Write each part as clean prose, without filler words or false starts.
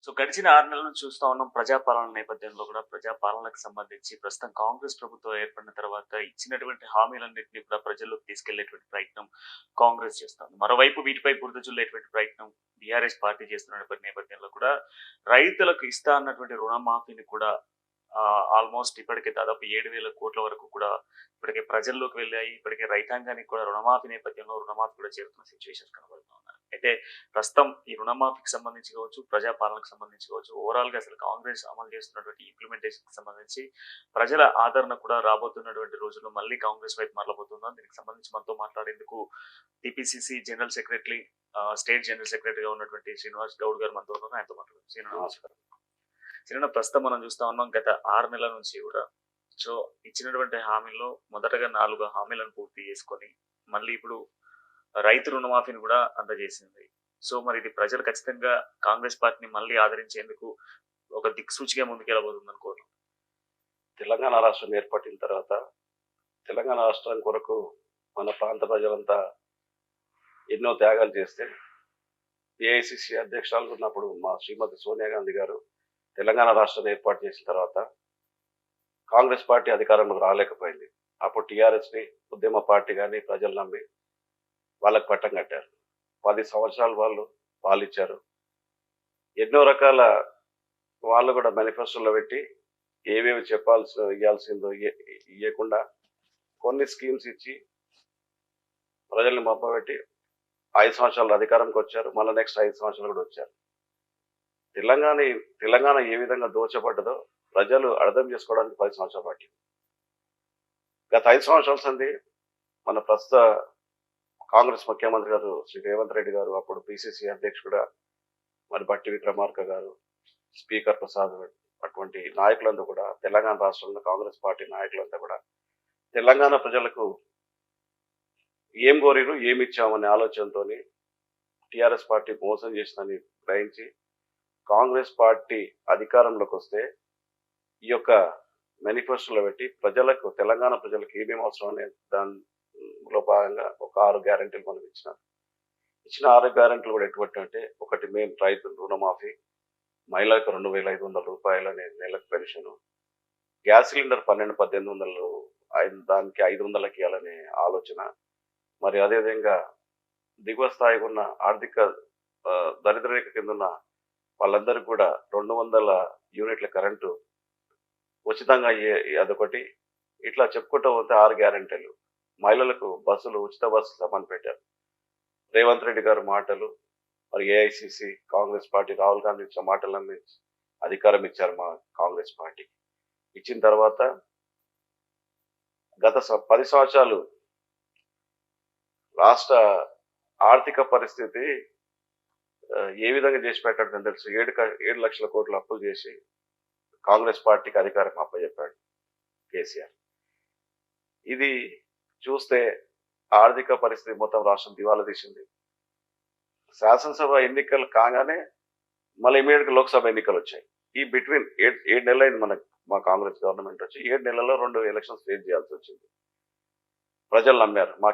So గడిచిన 6 నెలల నుంచి చూస్తా ఉన్నాం ప్రజాపాలన నేపథ్యంలో కూడా ప్రజాపాలనకు సంబంధించి ప్రస్తుతం కాంగ్రెస్ ప్రభుత్వం ఏర్పడిన తర్వాత ఇచ్చినటువంటి హామీలన్నింటినీ కూడా ప్రజల్లోకి తీసుకెళ్లేటువంటి ప్రయత్నం కాంగ్రెస్ చేస్తుంది. మరోవైపు వీటిపై బురద జల్లేటువంటి ప్రయత్నం బీఆర్ఎస్ పార్టీ చేస్తున్నటువంటి నేపథ్యంలో కూడా రైతులకు ఇస్తా అన్నటువంటి రుణమాఫీని కూడా ఆల్మోస్ట్ ఇప్పటికే దాదాపు 7,000 కోట్ల వరకు కూడా ఇప్పటికే ప్రజల్లోకి వెళ్ళాయి. ఇప్పటికే రైతాంగానికి కూడా రుణమాఫీ నేపథ్యంలో రుణమాఫీ కూడా చేరుతున్న సిచ్యువేషన్స్ కనబడుతూ ఉన్నాయి. అయితే ప్రస్తుతం ఈ రుణమాఫీకి సంబంధించి కావచ్చు, ప్రజాపాలనకు సంబంధించి కావచ్చు, ఓవరాల్ గా అసలు కాంగ్రెస్ అమలు చేస్తున్నటువంటి ఇంప్లిమెంటేషన్ కి సంబంధించి ప్రజల ఆదరణ కూడా రాబోతున్నటువంటి రోజుల్లో మళ్ళీ కాంగ్రెస్ వైపు మరలబోతుందా? దీనికి సంబంధించి మనతో మాట్లాడేందుకు TPCC general secretary, state general సెక్రటరీగా ఉన్నటువంటి శ్రీనివాస్ గౌడ్ గారు మనతో ఉన్నారు. ఆయనతో మాట్లాడారు. శ్రీనివాస్ నమస్కారం. శ్రీనివాస్, ప్రస్తుతం మనం చూస్తా ఉన్నాం గత 6 నెలల నుంచి కూడా సో ఇచ్చినటువంటి హామీల్లో మొదటగా 4 హామీలను పూర్తి చేసుకొని మళ్ళీ ఇప్పుడు రైతు రుణమాఫీని కూడా అందజేసింది. సో మరి ఇది ప్రజలు ఖచ్చితంగా కాంగ్రెస్ పార్టీని మళ్ళీ ఆదరించేందుకు ఒక దిక్సూచిగా ముందుకెళ్ళబోతుంది అనుకోవడం. తెలంగాణ రాష్ట్రం ఏర్పడిన తర్వాత తెలంగాణ రాష్ట్రం కొరకు మన ప్రాంత ప్రజలంతా ఎన్నో త్యాగాలు చేస్తే ఏఐసిసి అధ్యక్షురాలు ఉన్నప్పుడు మా శ్రీమతి సోనియా గాంధీ గారు తెలంగాణ రాష్ట్రాన్ని ఏర్పాటు చేసిన తర్వాత కాంగ్రెస్ పార్టీ అధికారంలోకి రాలేకపోయింది. అప్పుడు టీఆర్ఎస్ని ఉద్యమ పార్టీ కానీ ప్రజలు నమ్మి వాళ్ళకి పట్టం కట్టారు. 10 సంవత్సరాలు వాళ్ళు పాలిచ్చారు. ఎన్నో రకాల వాళ్ళు కూడా మేనిఫెస్టోలో పెట్టి ఏవేవి ఇవ్వాల్సిందో ఇవ్వకుండా కొన్ని స్కీమ్స్ ఇచ్చి ప్రజల్ని మభ్యపెట్టి 5 సంవత్సరాలు అధికారంకి వచ్చారు. మళ్ళీ నెక్స్ట్ 5 సంవత్సరాలు కూడా వచ్చారు. తెలంగాణ ఏ విధంగా దోచబడ్డదో ప్రజలు అర్థం చేసుకోవడానికి 10 సంవత్సరాలు పట్టింది. గత 5 సంవత్సరాల సంది మన ప్రస్తుత కాంగ్రెస్ ముఖ్యమంత్రి గారు శ్రీ రేవంత్ రెడ్డి గారు, అప్పుడు పిసిసి అధ్యక్షుడు మరి బట్టి విక్రమార్క గారు, స్పీకర్ ప్రసాద్, అటువంటి నాయకులంతా కూడా తెలంగాణ రాష్ట్రంలో కాంగ్రెస్ పార్టీ నాయకులంతా కూడా తెలంగాణ ప్రజలకు ఏం కోరిరు ఏమి ఇచ్చామనే ఆలోచనతో టీఆర్ఎస్ పార్టీ మోసం చేసిందని గ్రహించి కాంగ్రెస్ పార్టీ అధికారంలోకి వస్తే ఈ యొక్క మేనిఫెస్టోలో పెట్టి ప్రజలకు, తెలంగాణ ప్రజలకు ఏమేమి అవసరం అనే దానిలో భాగంగా ఒక 6 గ్యారెంటీలు మనం ఇచ్చిన 6 గ్యారెంటీలు కూడా ఎటువంటి అంటే, ఒకటి మెయిన్ రైతు రుణమాఫీ, మహిళలకు 2,500 రూపాయలు అనే నెలకు పెన్షన్, గ్యాస్ సిలిండర్ 12,000-1,800 దానికి 500కి ఇవ్వాలనే ఆలోచన. మరి అదేవిధంగా దిగువ స్థాయిగా ఉన్న ఆర్థిక దరిద్ర రేఖ కింద ఉన్న వాళ్ళందరికీ కూడా 200 యూనిట్ల కరెంటు ఉచితంగా అదొకటి. ఇట్లా చెప్పుకుంటూ పోతే 6 గ్యారెంటీలు. మహిళలకు బస్సులు, ఉచిత బస్సు సమన్ పెట్టారు. రేవంత్ రెడ్డి గారి మాటలు, మరి ఏఐసిసి కాంగ్రెస్ పార్టీ రాహుల్ గాంధీ ఇచ్చిన మాటలన్నీ అధికారం ఇచ్చారు మా కాంగ్రెస్ పార్టీ. ఇచ్చిన తర్వాత గత 10 సంవత్సరాలు రాష్ట్ర ఆర్థిక పరిస్థితి ఏ విధంగా చేసి పెట్టాడని తెలుసు. 7 లక్షల కోట్ల అప్పులు చేసి కాంగ్రెస్ పార్టీకి అధికారం అప్పచెప్పాడు కేసీఆర్. ఇది చూస్తే ఆర్థిక పరిస్థితి మొత్తం రాష్ట్రం దివాలా తీసింది. శాసనసభ ఎన్నికలు కాగానే మళ్ళీ ఇమీడియట్గా లోక్సభ ఎన్నికలు వచ్చాయి. ఈ బిట్వీన్ 7 నెలలు అయింది మా కాంగ్రెస్ గవర్నమెంట్ వచ్చి. 7 నెలల్లో 2 ఎలక్షన్స్ ఫేస్ చేయాల్సి వచ్చింది. ప్రజలు నమ్మారు. మా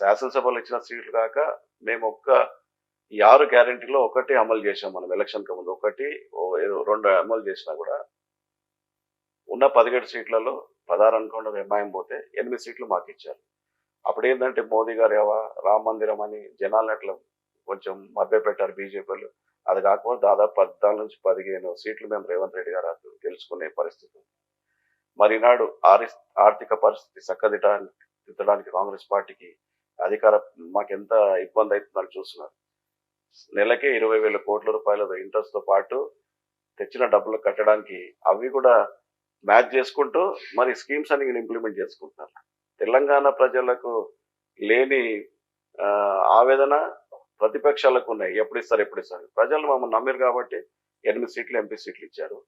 శాసనసభలో ఇచ్చిన సీట్లు కాక మేము ఈ 6 గ్యారెంటీలో ఒకటి అమలు చేసాం. మనం ఎలక్షన్ కి ముందు 2 అమలు చేసినా కూడా ఉన్న 17 సీట్లలో 16 అనుకోండి ఎంఐఎం పోతే 8 సీట్లు మాకు ఇచ్చారు. అప్పుడు ఏంటంటే మోదీ గారు రామ మందిరం అని జనాలను అట్లా కొంచెం మభ్య పెట్టారు బీజేపీలు. అది కాకపోతే దాదాపు 14-15 సీట్లు మేము రేవంత్ రెడ్డి గారు గెలుచుకునే పరిస్థితి. మరి ఈనాడు ఆర్థిక పరిస్థితి చక్కదిద్దడానికి కాంగ్రెస్ పార్టీకి మాకెంత ఇబ్బంది అవుతుందని చూస్తున్నారు. నెలకే 20,000 కోట్ల రూపాయల ఇంట్రెస్ట్ తో పాటు తెచ్చిన డబ్బులు కట్టడానికి అవి కూడా మ్యాచ్ చేసుకుంటూ మరి స్కీమ్స్ అని ఇంప్లిమెంట్ చేసుకుంటున్నారు. తెలంగాణ ప్రజలకు లేని ఆవేదన ప్రతిపక్షాలకు ఉన్నాయి. ఎప్పుడు ఇస్తారు. ప్రజలు మమ్మల్ని నమ్మారు కాబట్టి 8 సీట్లు ఎంపీ సీట్లు ఇచ్చారు.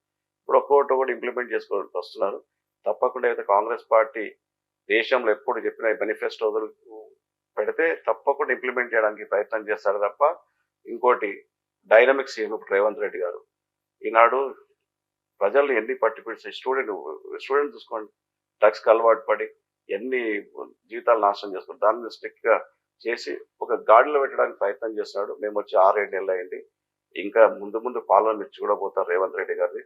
ఇప్పుడు ఒక్కొక్కటి కూడా ఇంప్లిమెంట్ చేసుకుంటూ వస్తున్నారు. తప్పకుండా అయితే కాంగ్రెస్ పార్టీ దేశంలో ఎప్పుడు చెప్పిన మేనిఫెస్టో పెడితే తప్పకుండా ఇంప్లిమెంట్ చేయడానికి ప్రయత్నం చేస్తారు తప్ప ఇంకోటి డైనమిక్ సీఎం ఇప్పుడు రేవంత్ రెడ్డి గారు ఈనాడు ప్రజలు ఎన్ని పట్టిపిడిచి స్టూడెంట్ చూసుకోండి, డ్రగ్స్కి అలవాటు పడి ఎన్ని జీవితాలు నాశనం చేస్తున్నారు. దాన్ని స్ట్రిక్ట్ గా చేసి ఒక గాడిలో పెట్టడానికి ప్రయత్నం చేస్తున్నాడు. మేము వచ్చి 6-7 నెలలు అయింది. ఇంకా ముందు ముందు పాలన మీరు చూడబోతారు రేవంత్ రెడ్డి గారిది.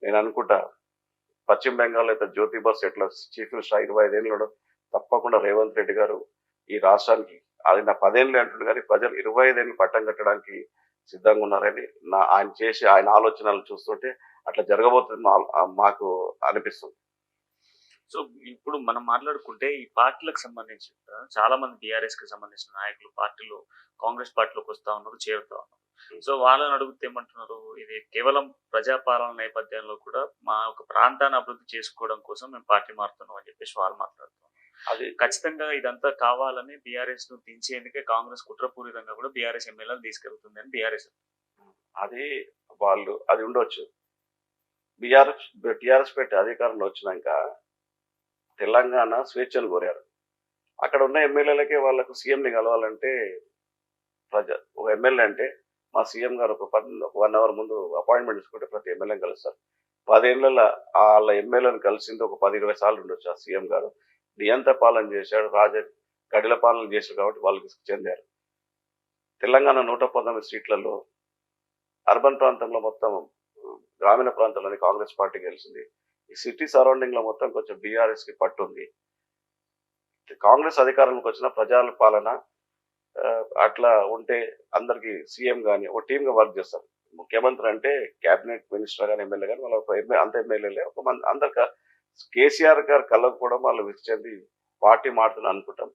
నేను అనుకుంటా పశ్చిమ బెంగాల్ అయితే జ్యోతి బస్ ఎట్లా చీఫ్ మినిస్టర్ 25 ఏళ్ళు తప్పకుండా రేవంత్ రెడ్డి గారు ఈ రాష్ట్రానికి ఆయన 10 ఏళ్ళు అంటుండే కానీ ప్రజలు 25 ఏళ్ళు పట్టం కట్టడానికి సిద్ధంగా ఉన్నారని ఆయన ఆలోచనలు చూస్తుంటే అట్లా జరగబోతుంది మాకు అనిపిస్తుంది. సో ఇప్పుడు మనం మాట్లాడుకుంటే ఈ పార్టీలకు సంబంధించి చాలా మంది బీఆర్ఎస్ కి సంబంధించిన నాయకులు పార్టీలో కాంగ్రెస్ పార్టీలోకి వస్తా ఉన్నారు, చేరుతా ఉన్నారు. సో వాళ్ళని అడుగుతే ఏమంటున్నారు, ఇది కేవలం ప్రజాపాలన నేపథ్యంలో కూడా మా ఒక ప్రాంతాన్ని అభివృద్ధి చేసుకోవడం కోసం మేము పార్టీ మారుతున్నాం అని చెప్పేసి వాళ్ళు మాట్లాడుతున్నాం. అది ఖచ్చితంగా ఇదంతా కావాలని బీఆర్ఎస్ ను దించేందుకే కాంగ్రెస్ కుట్రపూరితంగా కూడా బీఆర్ఎస్ ఎమ్మెల్యేలు తీసుకెళ్తుంది అని బీఆర్ఎస్. అది వాళ్ళు అది ఉండొచ్చు. టిఆర్ఎస్ పెట్టి అధికారంలో వచ్చినాక తెలంగాణ స్వేచ్ఛను కోరారు. అక్కడ ఉన్న ఎమ్మెల్యేలకే వాళ్ళకు సీఎంని కలవాలంటే ఒక ఎమ్మెల్యే అంటే మా సీఎం గారు ఒక 1 అవర్ ముందు అపాయింట్మెంట్ తీసుకుంటే ప్రతి ఎమ్మెల్యేని కలుస్తారు. 10 ఏళ్ళ వాళ్ళ ఎమ్మెల్యేని కలిసింది ఒక 10-20 సార్లు ఉండొచ్చు. ఆ సీఎం గారు నియంత పాలన చేశాడు, గడిల పాలన చేశాడు కాబట్టి వాళ్ళకి చెందారు. తెలంగాణ 119 సీట్లలో అర్బన్ ప్రాంతంలో మొత్తం గ్రామీణ ప్రాంతాల్లోని కాంగ్రెస్ పార్టీ గెలిచింది. ఈ సిటీ సరౌండింగ్ లో మొత్తం కొంచెం బీఆర్ఎస్ కి పట్టుంది. కాంగ్రెస్ అధికారంలోకి వచ్చిన ప్రజల పాలన అట్లా ఉంటే అందరికి సీఎం గాని ఒక టీమ్ గా వర్క్ చేస్తారు. ముఖ్యమంత్రి అంటే కేబినెట్ మినిస్టర్ గాని ఎమ్మెల్యే గాని వాళ్ళ అంత ఎమ్మెల్యేలే ఒక మంది అందరు కేసీఆర్ గారు కళ్ళకు కూడా వాళ్ళు విసి చెంది పార్టీ మారుతున్నా అనుకుంటాం.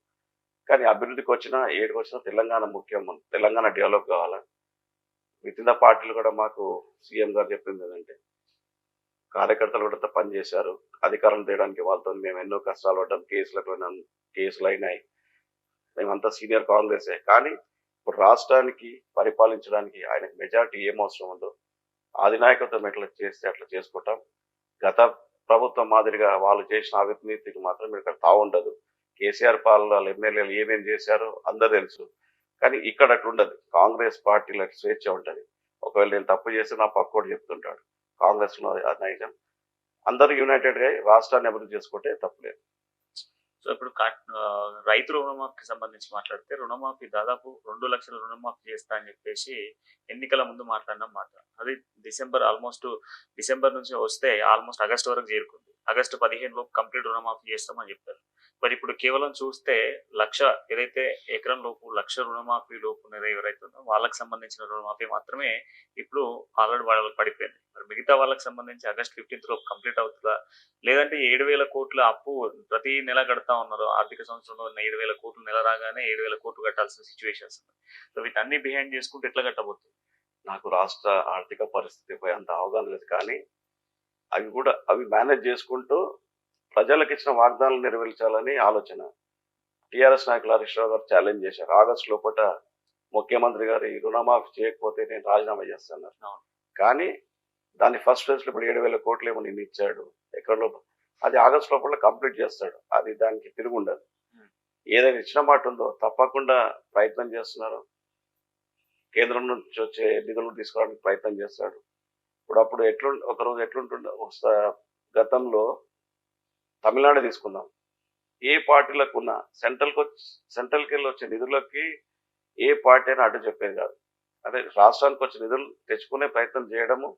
కానీ అభివృద్ధికి వచ్చినా ఏడికి వచ్చినా తెలంగాణ ముఖ్యం, తెలంగాణ డెవలప్ కావాలా. విత్ ద పార్టీలు కూడా మాకు సీఎం గారు చెప్పింది ఏంటంటే కార్యకర్తలు కూడా పనిచేశారు. అధికారం తేయడానికి వాళ్ళతో మేము ఎన్నో కష్టాలు పడ్డాం, కేసులు అయినాయి. మేమంతా సీనియర్ కాంగ్రెసే. కానీ ఇప్పుడు రాష్ట్రానికి పరిపాలించడానికి ఆయనకు మెజారిటీ ఏం అవసరం ఉందో అధినాయకత్వం ఎట్లా చేస్తే అట్లా చేసుకుంటాం. గత ప్రభుత్వం మాదిరిగా వాళ్ళు చేసిన అవినీతికి మాత్రం ఇక్కడ తావుండదు. కేసీఆర్ పాలన ఎమ్మెల్యేలు ఏమేం చేశారో అందరూ తెలుసు. కానీ ఇక్కడ అట్లా ఉండదు. కాంగ్రెస్ పార్టీలో స్వేచ్ఛ ఉంటుంది. ఒకవేళ నేను తప్పు చేస్తే నా పక్కోడు చెప్తుంటాడు. కాంగ్రెస్ లో నైజం అందరూ యునైటెడ్ గా రాష్ట్రాన్ని అభివృద్ధి చేసుకుంటే తప్పులేదు. సో ఇప్పుడు రైతు రుణమాఫీకి సంబంధించి మాట్లాడితే రుణమాఫీ దాదాపు 2 లక్షల రుణమాఫీ చేస్తా అని చెప్పేసి ఎన్నికల ముందు మాట్లాడిన మాట. అది డిసెంబర్ నుంచి వస్తే ఆల్మోస్ట్ ఆగస్టు వరకు చేరుకుంది. ఆగస్టు 15 లోపు కంప్లీట్ రుణమాఫీ చేస్తామని చెప్పారు. మరి ఇప్పుడు కేవలం చూస్తే ఏదైతే ఎకరం లోపు 1,00,000 రుణమాఫీ లోపు ఎవరైతే ఉందో వాళ్ళకి సంబంధించిన రుణమాఫీ మాత్రమే ఇప్పుడు ఆల్రెడీ వాళ్ళకి పడిపోయింది. మరి మిగతా వాళ్ళకి సంబంధించి ఆగస్ట్ 15 లోపు కంప్లీట్ అవుతుందా, లేదంటే 7,000 కోట్ల అప్పు ప్రతి నెల కడతా ఉన్నారు. ఆర్థిక సంవత్సరంలో ఉన్న 7,000 కోట్లు నెల రాగానే 7,000 కోట్లు కట్టాల్సిన సిచ్యువేషన్స్ ఉన్నాయి. సో వీటన్ని బిహైండ్ చేసుకుంటే ఎట్లా కట్టబోతుంది? నాకు రాష్ట్ర ఆర్థిక పరిస్థితిపై అంత అవగాహన లేదు. కానీ అవి మేనేజ్ చేసుకుంటూ ప్రజలకు ఇచ్చిన వాగ్దానాలు నెరవేర్చాలని ఆలోచన. టిఆర్ఎస్ నాయకులు హరీష్ రావు గారు ఛాలెంజ్ చేశారు. ఆగస్టు లోపల ముఖ్యమంత్రి గారు ఈ రుణమాఫీ చేయకపోతే నేను రాజీనామా చేస్తున్నారు. కానీ దాన్ని ఫస్ట్ ఫేజ్ లో ఇప్పుడు 7,000 కోట్లు ఏమో నేను ఇచ్చాడు ఎకరం లోపల, అది ఆగస్టు లోపల కంప్లీట్ చేస్తాడు. అది దానికి తిరుగుండదు. ఏదైనా ఇచ్చిన మాట ఉందో తప్పకుండా ప్రయత్నం చేస్తున్నారు. కేంద్రం నుంచి వచ్చే నిధులను తీసుకోవడానికి ప్రయత్నం చేస్తాడు. అప్పుడు ఒకరోజు ఎట్లుంటుండే గతంలో తమిళనాడు తీసుకుందాం. ఏ పార్టీలకు ఉన్న సెంట్రల్కి వెళ్ళి వచ్చే నిధులకి ఏ పార్టీ అయినా అడ్డు చెప్పేది కాదు. అదే రాష్ట్రానికి వచ్చే నిధులు తెచ్చుకునే ప్రయత్నం చేయడము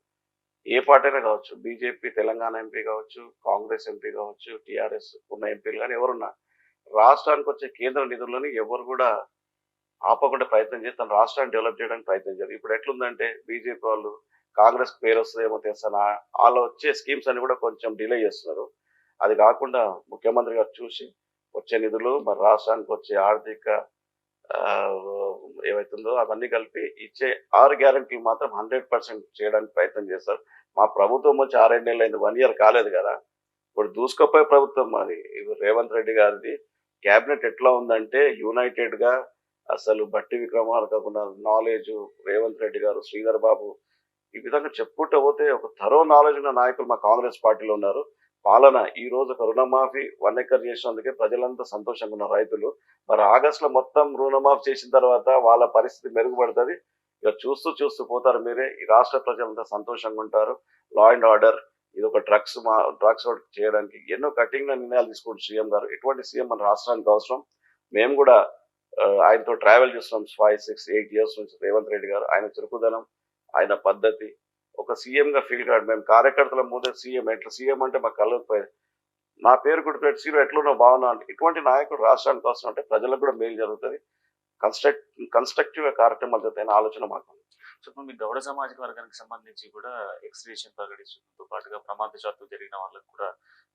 ఏ పార్టీ అయినా కావచ్చు, బీజేపీ తెలంగాణ ఎంపీ కావచ్చు, కాంగ్రెస్ ఎంపీ కావచ్చు, టీఆర్ఎస్ ఉన్న ఎంపీలు కానీ ఎవరున్నా రాష్ట్రానికి వచ్చే కేంద్ర నిధులని ఎవరు కూడా ఆపకుండా ప్రయత్నం చేసి తన రాష్ట్రాన్ని డెవలప్ చేయడానికి ప్రయత్నం చేయాలి. ఇప్పుడు ఎట్లుందంటే బీజేపీ వాళ్ళు కాంగ్రెస్ పేరు వస్తుందేమో తెస్తానా వాళ్ళు వచ్చే స్కీమ్స్ అన్ని కూడా కొంచెం డిలే చేస్తున్నారు. అది కాకుండా ముఖ్యమంత్రి గారు చూసి వచ్చే నిధులు మరి రాష్ట్రానికి వచ్చే ఆర్థిక ఏవైతుందో అవన్నీ కలిపి ఇచ్చే 6 గ్యారెంటీలు మాత్రం 100% చేయడానికి ప్రయత్నం చేస్తారు. మా ప్రభుత్వం వచ్చి 6 నెలలు అయింది, 1 ఇయర్ కాలేదు కదా. ఇప్పుడు దూసుకుపోయే ప్రభుత్వం మాది. రేవంత్ రెడ్డి గారిది క్యాబినెట్ ఎట్లా ఉందంటే యునైటెడ్ గా అసలు బట్టి విక్రమార్కకుండా నాలెడ్జ్ రేవంత్ రెడ్డి గారు, శ్రీధర్ బాబు ఈ విధంగా చెప్పుకుంటూ పోతే ఒక థరో నాలెడ్జ్ ఉన్న నాయకులు మా కాంగ్రెస్ పార్టీలో ఉన్నారు. పాలన ఈ రోజు ఒక రుణమాఫీ 1 ఎకర్ చేసినందుకే ప్రజలంతా సంతోషంగా ఉన్న రైతులు. మరి ఆగస్టులో మొత్తం రుణమాఫీ చేసిన తర్వాత వాళ్ళ పరిస్థితి మెరుగుపడుతుంది. ఇక చూస్తూ పోతారు మీరే. ఈ రాష్ట్ర ప్రజలంతా సంతోషంగా ఉంటారు. లా అండ్ ఆర్డర్ ఇది ఒక డ్రగ్స్ అవుట్ చేయడానికి ఎన్నో కఠిన నిర్ణయాలు తీసుకుంటారు సీఎం గారు. ఎటువంటి సీఎం మన రాష్ట్రానికి అవసరం. మేము కూడా ఆయనతో ట్రావెల్ చేస్తున్నాం 5, 6, 8 ఇయర్స్ నుంచి. రేవంత్ రెడ్డి గారు ఆయన చురుకుదనం, ఆయన పద్ధతి ఒక సీఎం గా ఫీల్ కాదు. మేము కార్యకర్తల ముందే సీఎం ఎట్లా సీఎం అంటే మా కళ్ళకు నా పేరు గుర్తుపెట్టి సీఎం ఎట్లున్నావు బాగున్నా అంటే ఇటువంటి నాయకుడు రాష్ట్రానికి అవసరం అంటే ప్రజలకు కూడా మేలు జరుగుతుంది. కన్స్ట్రక్టివ్ గా కార్యక్రమాలు జరుగుతాయని ఆలోచన మాకు ఉంది. సో ఇప్పుడు మీ గౌడ సామాజిక వర్గానికి సంబంధించి కూడా ఎక్స్గ్రేషన్ ప్రకటించడంతో పాటుగా ప్రమాదవశాత్తు జరిగిన వాళ్ళకు కూడా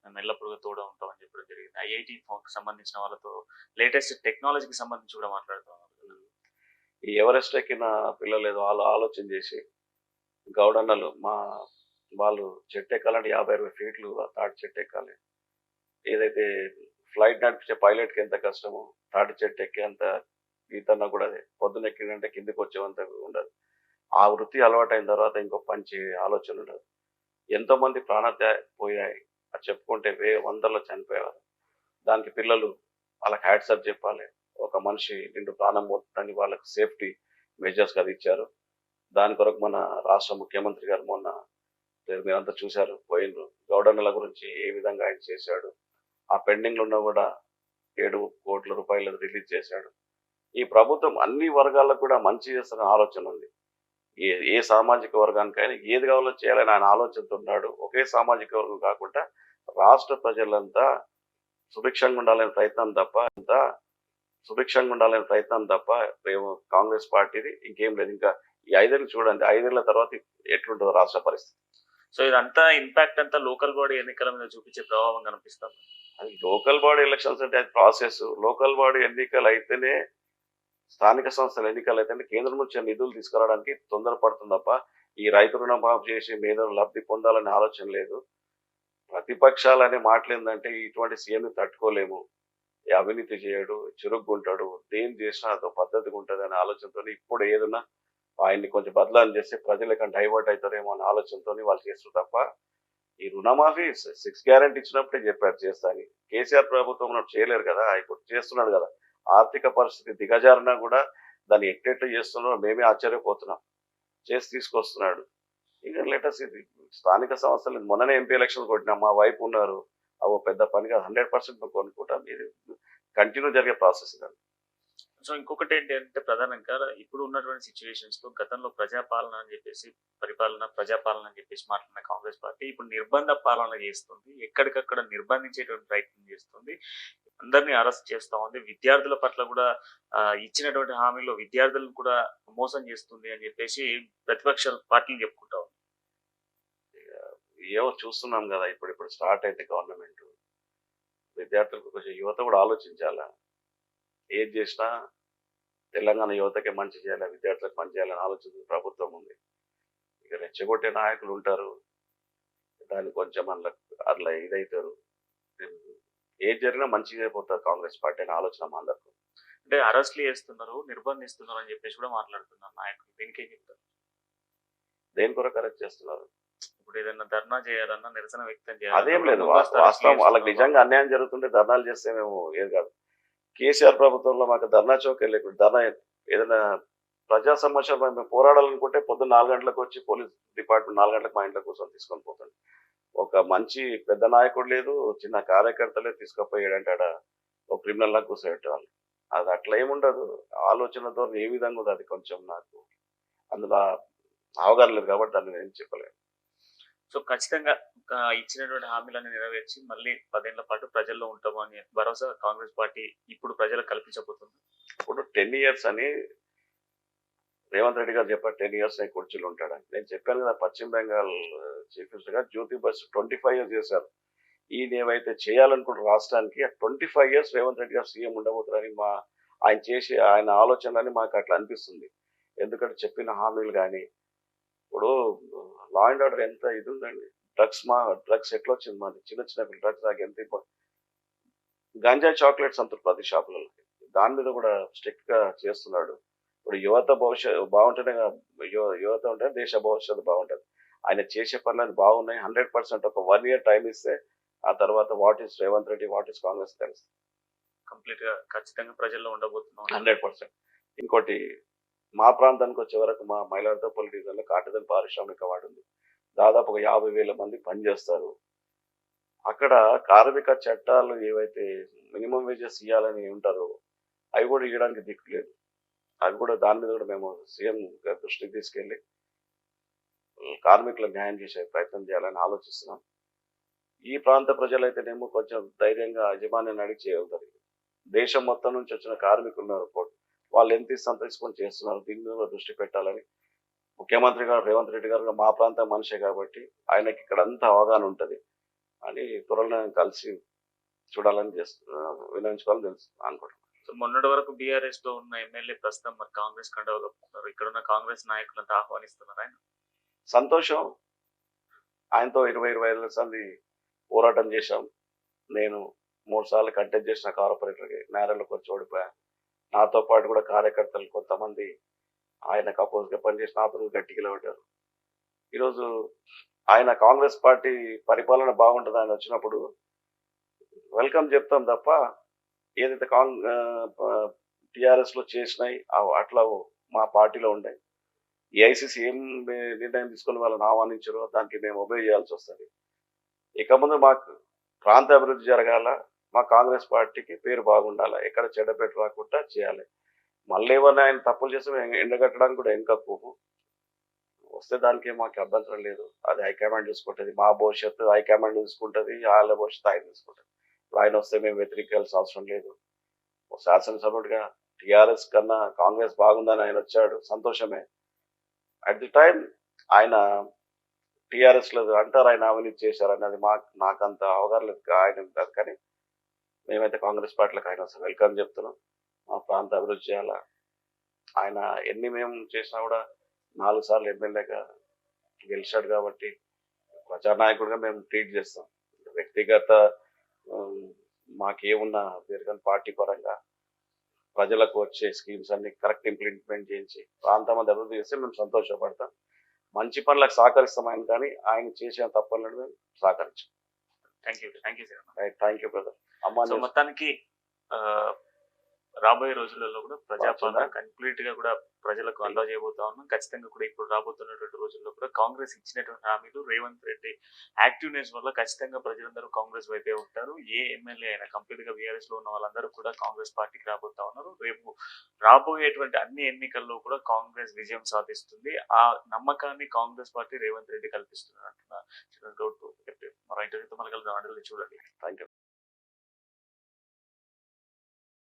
మేము ఎల్లప్పుడూ తోడు ఉంటామని చెప్పడం జరిగింది. ఐఐటి సంబంధించిన వాళ్ళతో లేటెస్ట్ టెక్నాలజీకి సంబంధించి కూడా మాట్లాడుతాం. ఈ ఎవరెస్ట్ ఎక్కిన పిల్లలు ఏదో ఆలోచన చేసి గౌడన్నలు వాళ్ళు చెట్టు ఎక్కాలంటే 50-60 ఫీట్లు తాటి చెట్టు ఎక్కాలి. ఏదైతే ఫ్లైట్ నడిపించే పైలట్కి ఎంత కష్టమో తాటి చెట్టు ఎక్కేంత ఈతన్నా కూడా అదే. పొద్దున ఎక్కిందంటే కిందికి వచ్చేంత ఉండదు. ఆ వృత్తి అలవాటైన తర్వాత ఇంకో పంచి ఆలోచన ఉండదు. ఎంతో మంది ప్రాణత్యాగ పోయాయి అది చెప్పుకుంటే వందల్లో చనిపోయేవారు. దానికి పిల్లలు వాళ్ళకి హ్యాట్సప్ చెప్పాలి. ఒక మనిషి నిండు ప్రాణం పోతుందని వాళ్ళకి సేఫ్టీ మెజర్స్ అది ఇచ్చారు. దాని కొరకు మన రాష్ట్ర ముఖ్యమంత్రి గారు మొన్న మీరంతా చూశారు పోయినరు. గౌడన్నల గురించి ఏ విధంగా ఆయన చేశాడు. ఆ పెండింగ్ లో ఉన్న కూడా 7 కోట్ల రూపాయలు రిలీజ్ చేశాడు. ఈ ప్రభుత్వం అన్ని వర్గాలకు కూడా మంచి చేస్తున్న ఆలోచన ఉంది. ఏ సామాజిక వర్గానికైనా ఏది కావాలో చేయాలని ఆయన ఆలోచనతో ఉన్నాడు. ఒకే సామాజిక వర్గం కాకుండా రాష్ట్ర ప్రజలంతా సుభిక్షంగా ఉండాలనే ప్రయత్నం తప్ప కాంగ్రెస్ పార్టీది ఇంకేం లేదు. ఇంకా ఈ 5 ఏళ్ళు చూడండి, 5 ఏళ్ల తర్వాత ఎట్లుంటుందో రాష్ట్ర పరిస్థితి. సో ఇదంతా ఇంపాక్ట్ అంతా లోకల్ బాడీ ఎన్నికల మీద చూపించే ప్రభావం కనిపిస్తుంది. అది లోకల్ బాడీ ఎలక్షన్స్ అంటే అది ప్రాసెస్. లోకల్ బాడీ ఎన్నికలు అయితేనే స్థానిక సంస్థల ఎన్నికలు అయితేనే కేంద్రం నుంచి నిధులు తీసుకురావడానికి తొందరపడుతుంది తప్ప ఈ రైతు రుణమాఫీ చేసి మీద లబ్ధి పొందాలనే ఆలోచన లేదు. ప్రతిపక్షాలనే మాట్లాడిందంటే ఇటువంటి సీఎం తట్టుకోలేము. అవినీతి చేయడు, చురుగ్గుంటాడు, దేని చేసినా అదో పద్ధతిగా ఉంటుంది అనే ఆలోచనతో ఇప్పుడు ఏదన్నా ఆయన్ని కొంచెం బదలాలు చేస్తే ప్రజలకి డైవర్ట్ అవుతారేమో అనే ఆలోచనతో వాళ్ళు చేస్తారు తప్ప ఈ రుణమాఫీ 6 గ్యారెంటీ ఇచ్చినప్పుడే చెప్పారు చేస్తాని. కేసీఆర్ ప్రభుత్వం చేయలేరు కదా, ఇప్పుడు చేస్తున్నాడు కదా. ఆర్థిక పరిస్థితి దిగజారినా కూడా దాన్ని ఎట్టెట్టు చేస్తున్నారో మేమే ఆశ్చర్యపోతున్నాం. చేసి తీసుకొస్తున్నాడు. ఇంకా లేటెస్ట్ ఇది స్థానిక సంస్థలు మొన్ననే ఎంపీ ఎలక్షన్ కొట్టినాం. మా వైపు ఉన్నారు, అవి పెద్ద పనిగా 100% మేము కొనుక్కుంటాం. ఇది కంటిన్యూ జరిగే ప్రాసెస్ ఇదండి. సో ఇంకొకటి ఏంటంటే ప్రధానంగా ఇప్పుడు ఉన్నటువంటి సిచ్యువేషన్స్ లో గతంలో ప్రజాపాలన అని చెప్పేసి ప్రజాపాలన అని చెప్పేసి మాట్లాడిన కాంగ్రెస్ పార్టీ ఇప్పుడు నిర్బంధ పాలన చేస్తుంది. ఎక్కడికక్కడ నిర్బంధించేటువంటి ప్రయత్నం చేస్తుంది. అందరినీ అరెస్ట్ చేస్తా ఉంది. విద్యార్థుల పట్ల కూడా ఇచ్చినటువంటి హామీలో విద్యార్థులను కూడా మోసం చేస్తుంది అని చెప్పేసి ప్రతిపక్ష పార్టీలు చెప్పుకుంటా ఉంది. ఏవో చూస్తున్నాం కదా, ఇప్పుడు స్టార్ట్ అయితే గవర్నమెంట్ విద్యార్థులకు కొంచెం యువత కూడా ఆలోచించాలా. ఏది చేసినా తెలంగాణ యువతకే మంచి చేయాలి, విద్యార్థులకు మంచి చేయాలని ఆలోచన ప్రభుత్వం ఉంది. ఇక రెచ్చగొట్టే నాయకులు ఉంటారు, దాన్ని కొంచెం అట్లా ఇదవుతారు. ఏది జరిగినా మంచిగా అయిపోతారు కాంగ్రెస్ పార్టీ అనే ఆలోచన మా అందరికీ. అంటే అరెస్ట్లు చేస్తున్నారు, నిర్బంధిస్తున్నారు అని చెప్పేసి కూడా మాట్లాడుతున్నారు నాయకులు. దీనికి ఏం చెప్తారు? దేని కొరకు అరెస్ట్ చేస్తున్నారు? ఇప్పుడు ఏదైనా ధర్నా చేయాలన్నా, నిరసన వ్యక్తం అదేం లేదు. చేయాలి, వాస్తవం వాళ్ళకి నిజంగా అన్యాయం జరుగుతుంటే ధర్నాలు చేస్తే మేము ఏది కాదు. కేసీఆర్ ప్రభుత్వంలో మాకు ధర్నా చౌక్ వెళ్ళి ధర్నా ఏదైనా ప్రజా సమస్యలు మేము పోరాడాలనుకుంటే పొద్దున్న 4 గంటలకు వచ్చి పోలీస్ డిపార్ట్మెంట్ 4 గంటలకు మా ఇంట్లో కూర్చొని తీసుకొని పోతుంది. ఒక మంచి పెద్ద నాయకుడు లేదు, చిన్న కార్యకర్తలే తీసుకుపోయాడంటే ఆడ ఒక క్రిమినల్ లా కూర్చోబెట్టేవాళ్ళు. అది అట్లా ఏముండదు. ఆలోచనతో ఏ విధంగా ఉంది అది కొంచెం నాకు అందులో అవగాహన లేదు కాబట్టి దాన్ని నేను చెప్పలేను. సో ఖచ్చితంగా ఇచ్చినటువంటి హామీలను నెరవేర్చి మళ్ళీ 10 ఏళ్ల పాటు ప్రజల్లో ఉంటాము అని భరోసా కాంగ్రెస్ పార్టీ ఇప్పుడు ప్రజలకు కల్పించబోతుంది. ఇప్పుడు 10 ఇయర్స్ అని రేవంత్ రెడ్డి గారు చెప్పారు, 10 ఇయర్స్ కుర్చీలు ఉంటాడని. నేను చెప్పాను కదా, పశ్చిమ బెంగాల్ చీఫ్ మినిస్టర్ గారు జ్యోతి బసు 25 ఇయర్స్ చేశారు. ఈయన ఏవైతే చేయాలనుకుంటున్న రాష్ట్రానికి 25 ఇయర్స్ రేవంత్ రెడ్డి గారు సీఎం ఉండబోతున్నారని ఆయన ఆలోచనలని మాకు అట్లా అనిపిస్తుంది. ఎందుకంటే చెప్పిన హామీలు కానీ ఇప్పుడు లా అండ్ ఆర్డర్ ఎంత ఇది ఉందండి. డ్రగ్స్ ఎట్లా వచ్చింది మాది, చిన్న డ్రగ్స్ దాకా ఎంత గంజాయి చాక్లెట్స్ అంటారు ప్రతి షాపులలో. దాని మీద కూడా స్ట్రిక్ట్ గా చేస్తున్నాడు. ఇప్పుడు యువత భవిష్యత్తు బాగుంటేనే, యువత ఉంటే దేశ భవిష్యత్తు బాగుంటుంది. ఆయన చేసే పనులు బాగున్నాయి. 100% ఒక 1 year టైం ఇస్తే ఆ తర్వాత what is Revanth Reddy, what is Congress తెలుసు. కంప్లీట్ గా ఖచ్చితంగా ప్రజల్లో ఉండబోతున్నాం 100%. ఇంకోటి మా ప్రాంతానికి వచ్చే వరకు మా మైలార్తోపల్లి డివిజన్లో కాటదన్ పారిశ్రామిక వాడు ఉంది. దాదాపు ఒక 50,000 మంది పనిచేస్తారు. అక్కడ కార్మిక చట్టాలు ఏవైతే మినిమం వేజెస్ ఇవ్వాలని ఉంటారో అవి కూడా ఇవ్వడానికి దిక్కులేదు. అవి కూడా దాని మీద కూడా మేము సీఎం దృష్టికి తీసుకెళ్ళి కార్మికులకు న్యాయం చేసే ప్రయత్నం చేయాలని ఆలోచిస్తున్నాం. ఈ ప్రాంత ప్రజలైతేనేమో కొంచెం ధైర్యంగా యజమానిని అడిగి చేయగలుగుతారు. దేశం మొత్తం నుంచి వచ్చిన కార్మికులు ఉన్నారు. వాళ్ళు ఎంత ఇస్తే తీసుకొని చేస్తున్నారు. దీని మీద దృష్టి పెట్టాలని ముఖ్యమంత్రి గారు రేవంత్ రెడ్డి గారు మా ప్రాంతం మనిషే కాబట్టి ఆయనకి ఇక్కడ అంతా అవగాహన ఉంటుంది అని త్వరలో కలిసి చూడాలని వినియోగించుకోవాలని తెలుసు అనుకుంటున్నాను. సో మొన్నటి వరకు బీఆర్ఎస్ లో ఉన్న ఎమ్మెల్యే ప్రస్తుతం మరి కాంగ్రెస్ కంటే కప్పుతున్నారు. ఇక్కడ ఉన్న కాంగ్రెస్ నాయకులంతా ఆహ్వానిస్తున్నారు. ఆయన సంతోషం. ఆయనతో 20-25 సంది పోరాటం చేశాం. నేను 3 సార్లు కంటెస్ట్ చేసిన కార్పొరేటర్కి నేరలకు వచ్చి ఓడిపోయాను. నాతో పాటు కూడా కార్యకర్తలు కొంతమంది ఆయనకు అపోజ్గా పనిచేసి నాతో గట్టిగా నిలబడ్డారు. ఈరోజు ఆయన కాంగ్రెస్ పార్టీ పరిపాలన బాగుంటుంది ఆయన వచ్చినప్పుడు వెల్కమ్ చెప్తాం తప్ప ఏదైతే టీఆర్ఎస్ లో చేసినాయి అట్లా మా పార్టీలో ఉన్నాయి. ఏఐసిసి ఏం నిర్ణయం తీసుకుని వాళ్ళని ఆహ్వానించారో దానికి మేము ఒబే చేయాల్సి వస్తుంది. ఇక ముందు మాకు ప్రాంత అభివృద్ధి జరగాల, మా కాంగ్రెస్ పార్టీకి పేరు బాగుండాలి, ఎక్కడ చెడ్డపెట్టు రాకుండా చేయాలి. మళ్ళీ ఏమన్నా ఆయన తప్పులు చేస్తే ఎండగట్టడానికి కూడా ఎంకప్పు వస్తే దానికి మాకు అభ్యంతరం లేదు. అది హైకమాండ్ చూసుకుంటుంది. మా భవిష్యత్తు హైకమాండ్ చూసుకుంటుంది, వాళ్ళ భవిష్యత్తు ఆయన చూసుకుంటుంది. ఆయన వస్తే మేము వ్యతిరేకాల్సిన అవసరం లేదు. శాసనసభ్యుడిగా టీఆర్ఎస్ కన్నా కాంగ్రెస్ బాగుందని ఆయన వచ్చాడు, సంతోషమే. అట్ ది టైం ఆయన టీఆర్ఎస్ లో అంటారు ఆయన అవినీతి చేశారని, అది నాకంత అవగాహన లేదు, ఆయన కాదు. కానీ మేమైతే కాంగ్రెస్ పార్టీలకు ఆయన వెల్కమ్ చెప్తున్నాం. మా ప్రాంత అభివృద్ధి చేయాలా. ఆయన ఎన్ని మేము చేసినా కూడా 4 సార్లు ఎమ్మెల్యేగా గెలిచాడు కాబట్టి ప్రజానాయకుడిగా మేము ట్రీట్ చేస్తాం. వ్యక్తిగత మాకేమున్నా దీర్ఘం పార్టీ పరంగా ప్రజలకు వచ్చే స్కీమ్స్ అన్ని కరెక్ట్ ఇంప్లిమెంట్ చేయించి ప్రాంతం అంతా అభివృద్ధి చేస్తే మేము సంతోషపడతాం. మంచి పనులకు సహకరిస్తాం ఆయన, కానీ ఆయన చేసిన తప్పులను మేము సహకరించాం. Thank you sir. Thank you brother. So మొత్తానికి రాబోయే రోజులలో కూడా ప్రజాపాలన కంప్లీట్ గా కూడా ప్రజలకు అందజేయబోతా ఉన్నాం. ఖచ్చితంగా కూడా ఇప్పుడు రాబోతున్నటువంటి రోజుల్లో కూడా కాంగ్రెస్ ఇచ్చినటువంటి హామీలు, రేవంత్ రెడ్డి యాక్టివ్నెస్ వల్ల ఖచ్చితంగా ప్రజలందరూ కాంగ్రెస్ వైపే ఉంటారు. ఏ ఎమ్మెల్యే అయినా కంప్లీట్ గా బీఆర్ఎస్ లో ఉన్న వాళ్ళందరూ కూడా కాంగ్రెస్ పార్టీకి రాబోతా ఉన్నారు. రేపు రాబోయేటువంటి అన్ని ఎన్నికల్లో కూడా కాంగ్రెస్ విజయం సాధిస్తుంది. ఆ నమ్మకాన్ని కాంగ్రెస్ పార్టీ రేవంత్ రెడ్డి కల్పిస్తున్నారు అంటున్నారు. మరో ఇంటర్వ్యూతో మళ్ళీ కలుద్దాం. చూడండి. Thank you.